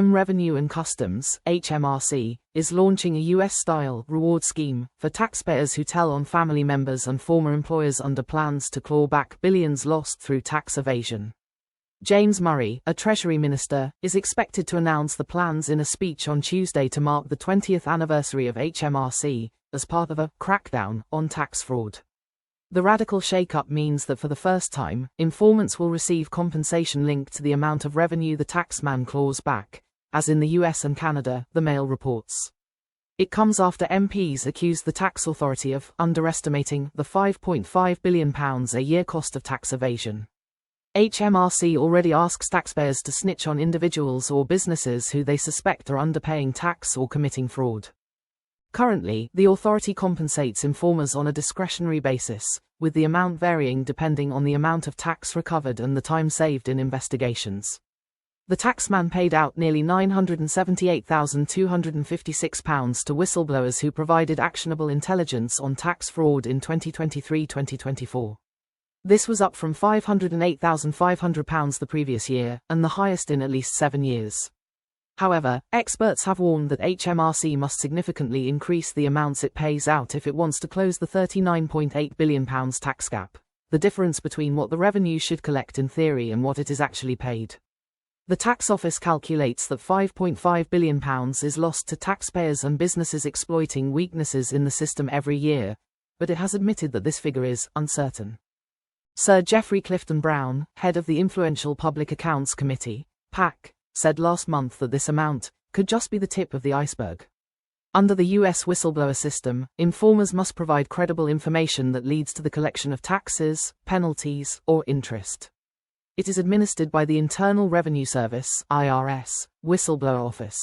Revenue and Customs, HMRC, is launching a US-style reward scheme for taxpayers who tell on family members and former employers under plans to claw back billions lost through tax evasion. James Murray, a Treasury Minister, is expected to announce the plans in a speech on Tuesday to mark the 20th anniversary of HMRC, as part of a crackdown on tax fraud. The radical shake-up means that for the first time, informants will receive compensation linked to the amount of revenue the taxman claws back, as in the US and Canada, the Mail reports. It comes after MPs accused the tax authority of underestimating the £5.5 billion a year cost of tax evasion. HMRC already asks taxpayers to snitch on individuals or businesses who they suspect are underpaying tax or committing fraud. Currently, the authority compensates informers on a discretionary basis, with the amount varying depending on the amount of tax recovered and the time saved in investigations. The taxman paid out nearly £978,256 to whistleblowers who provided actionable intelligence on tax fraud in 2023-2024. This was up from £508,500 the previous year, and the highest in at least 7 years. However, experts have warned that HMRC must significantly increase the amounts it pays out if it wants to close the £39.8 billion tax gap, the difference between what the revenue should collect in theory and what it is actually paid. The tax office calculates that £5.5 billion is lost to taxpayers and businesses exploiting weaknesses in the system every year, but it has admitted that this figure is uncertain. Sir Geoffrey Clifton-Brown, head of the influential Public Accounts Committee, PAC, said last month that this amount could just be the tip of the iceberg. Under the US whistleblower system, informers must provide credible information that leads to the collection of taxes, penalties, or interest. It is administered by the Internal Revenue Service (IRS) Whistleblower Office.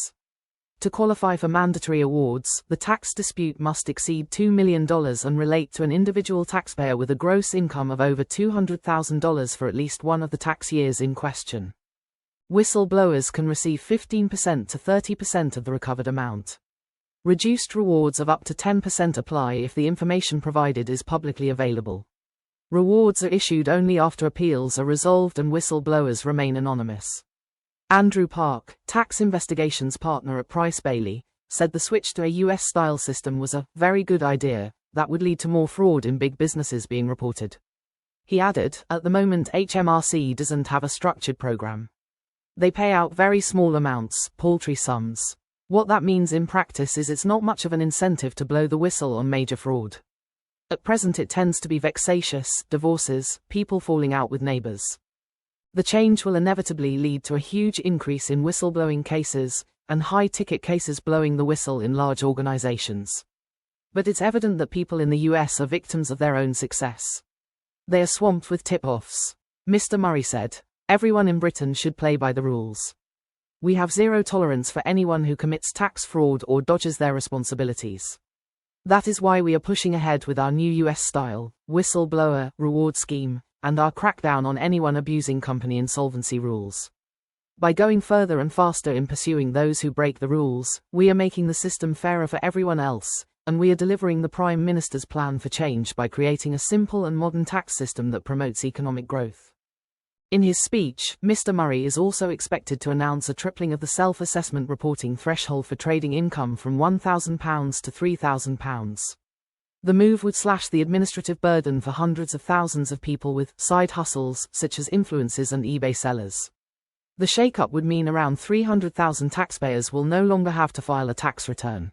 To qualify for mandatory awards, the tax dispute must exceed $2 million and relate to an individual taxpayer with a gross income of over $200,000 for at least one of the tax years in question. Whistleblowers can receive 15% to 30% of the recovered amount. Reduced rewards of up to 10% apply if the information provided is publicly available. Rewards are issued only after appeals are resolved and whistleblowers remain anonymous. Andrew Park, tax investigations partner at Price Bailey, said the switch to a US-style system was a very good idea that would lead to more fraud in big businesses being reported. He added, at the moment HMRC doesn't have a structured program. They pay out very small amounts, paltry sums. What that means in practice is it's not much of an incentive to blow the whistle on major fraud. At present it tends to be vexatious, divorces, people falling out with neighbors. The change will inevitably lead to a huge increase in whistleblowing cases, and high-ticket cases blowing the whistle in large organizations. But it's evident that people in the US are victims of their own success. They are swamped with tip-offs. Mr. Murray said, "Everyone in Britain should play by the rules. We have zero tolerance for anyone who commits tax fraud or dodges their responsibilities. That is why we are pushing ahead with our new US-style whistleblower reward scheme and our crackdown on anyone abusing company insolvency rules. By going further and faster in pursuing those who break the rules, we are making the system fairer for everyone else, and we are delivering the Prime Minister's plan for change by creating a simple and modern tax system that promotes economic growth." In his speech, Mr. Murray is also expected to announce a tripling of the self-assessment reporting threshold for trading income from £1,000 to £3,000. The move would slash the administrative burden for hundreds of thousands of people with side hustles, such as influencers and eBay sellers. The shake-up would mean around 300,000 taxpayers will no longer have to file a tax return.